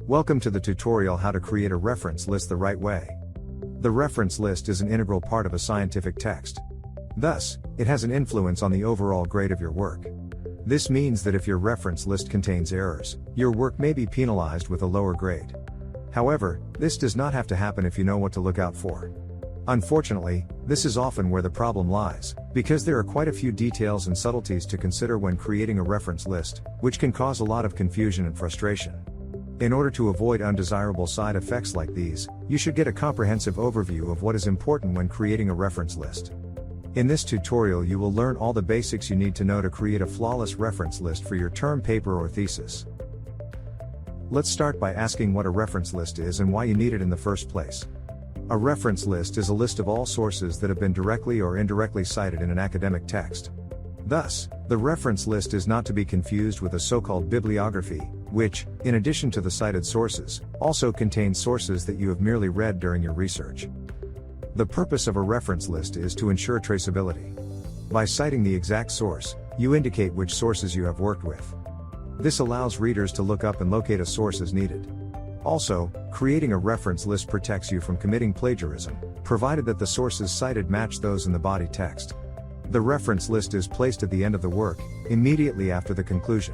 Welcome to the tutorial how to create a reference list the right way. The reference list is an integral part of a scientific text. Thus, it has an influence on the overall grade of your work. This means that if your reference list contains errors, your work may be penalized with a lower grade. However, this does not have to happen if you know what to look out for. Unfortunately, this is often where the problem lies, because there are quite a few details and subtleties to consider when creating a reference list, which can cause a lot of confusion and frustration. In order to avoid undesirable side effects like these, you should get a comprehensive overview of what is important when creating a reference list. In this tutorial you will learn all the basics you need to know to create a flawless reference list for your term paper or thesis. Let's start by asking what a reference list is and why you need it in the first place. A reference list is a list of all sources that have been directly or indirectly cited in an academic text. Thus, the reference list is not to be confused with a so-called bibliography, which, in addition to the cited sources, also contains sources that you have merely read during your research. The purpose of a reference list is to ensure traceability. By citing the exact source, you indicate which sources you have worked with. This allows readers to look up and locate a source as needed. Also, creating a reference list protects you from committing plagiarism, provided that the sources cited match those in the body text. The reference list is placed at the end of the work, immediately after the conclusion.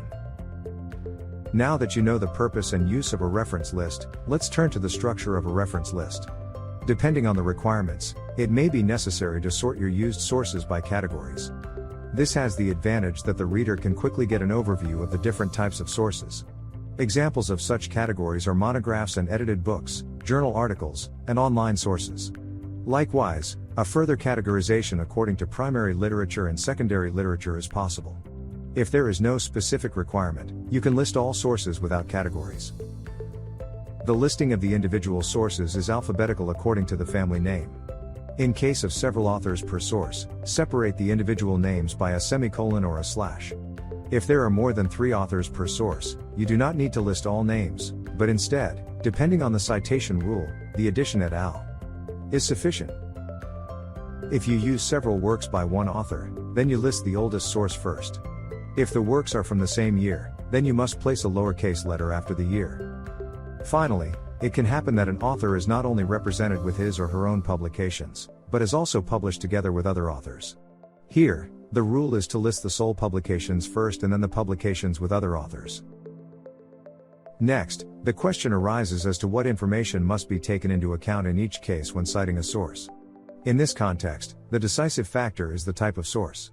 Now that you know the purpose and use of a reference list, let's turn to the structure of a reference list. Depending on the requirements, it may be necessary to sort your used sources by categories. This has the advantage that the reader can quickly get an overview of the different types of sources. Examples of such categories are monographs and edited books, journal articles, and online sources. Likewise, a further categorization according to primary literature and secondary literature is possible. If there is no specific requirement, you can list all sources without categories. The listing of the individual sources is alphabetical according to the family name. In case of several authors per source, separate the individual names by a semicolon or a slash. If there are more than 3 authors per source, you do not need to list all names, but instead, depending on the citation rule, the addition et al. Is sufficient. If you use several works by one author, then you list the oldest source first. If the works are from the same year, then you must place a lowercase letter after the year. Finally, it can happen that an author is not only represented with his or her own publications, but is also published together with other authors. Here, the rule is to list the sole publications first and then the publications with other authors. Next, the question arises as to what information must be taken into account in each case when citing a source. In this context, the decisive factor is the type of source.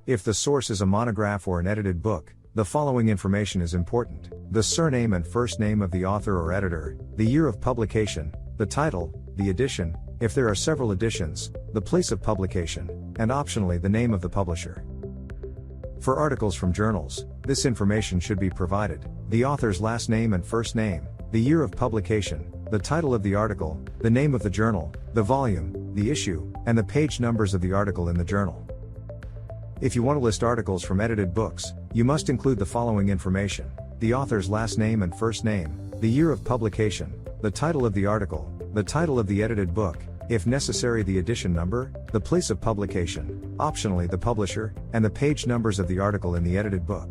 If the source is a monograph or an edited book, the following information is important: the surname and first name of the author or editor, the year of publication, the title, the edition, if there are several editions, the place of publication, and optionally the name of the publisher. For articles from journals, this information should be provided: the author's last name and first name, the year of publication, the title of the article, the name of the journal, the volume, the issue, and the page numbers of the article in the journal. If you want to list articles from edited books, you must include the following information: the author's last name and first name, the year of publication, the title of the article, the title of the edited book, if necessary the edition number, the place of publication, optionally the publisher, and the page numbers of the article in the edited book.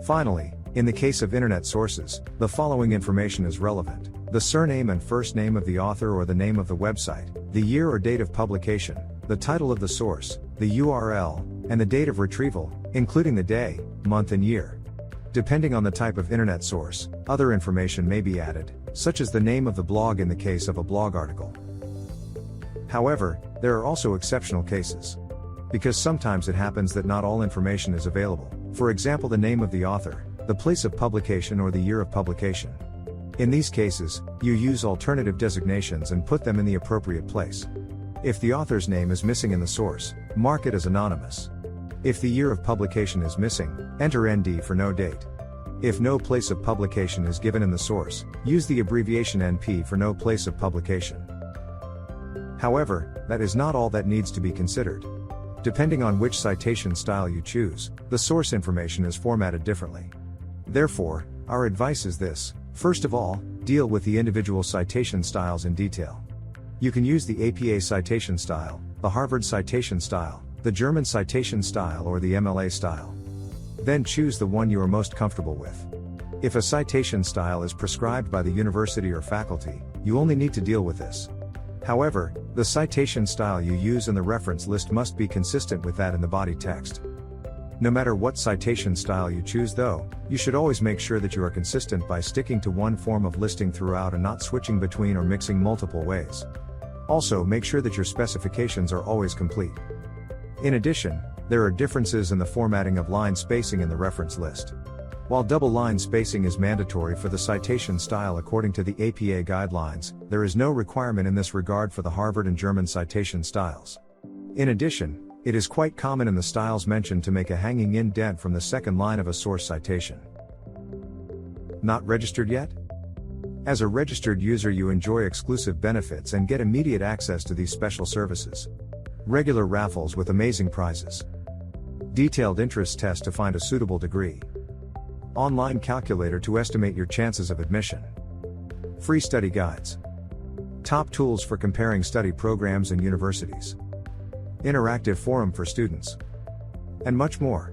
Finally, in the case of internet sources, the following information is relevant: the surname and first name of the author or the name of the website, the year or date of publication, the title of the source, the URL, and the date of retrieval, including the day, month and year. Depending on the type of internet source, other information may be added, such as the name of the blog in the case of a blog article. However, there are also exceptional cases. Because sometimes it happens that not all information is available, for example the name of the author, the place of publication or the year of publication. In these cases, you use alternative designations and put them in the appropriate place. If the author's name is missing in the source, mark it as anonymous. If the year of publication is missing, enter ND for no date. If no place of publication is given in the source, use the abbreviation NP for no place of publication. However, that is not all that needs to be considered. Depending on which citation style you choose, the source information is formatted differently. Therefore, our advice is this: first of all, deal with the individual citation styles in detail. You can use the APA citation style, the Harvard citation style, the German citation style or the MLA style. Then choose the one you are most comfortable with. If a citation style is prescribed by the university or faculty, you only need to deal with this. However, the citation style you use in the reference list must be consistent with that in the body text. No matter what citation style you choose though, you should always make sure that you are consistent by sticking to one form of listing throughout and not switching between or mixing multiple ways. Also, make sure that your specifications are always complete. In addition, there are differences in the formatting of line spacing in the reference list. While double line spacing is mandatory for the citation style according to the APA guidelines, there is no requirement in this regard for the Harvard and German citation styles. In addition, it is quite common in the styles mentioned to make a hanging indent from the second line of a source citation. Not registered yet? As a registered user, you enjoy exclusive benefits and get immediate access to these special services. Regular raffles with amazing prizes. Detailed interest test to find a suitable degree. Online calculator to estimate your chances of admission. Free study guides. Top tools for comparing study programs and universities. Interactive forum for students. And much more.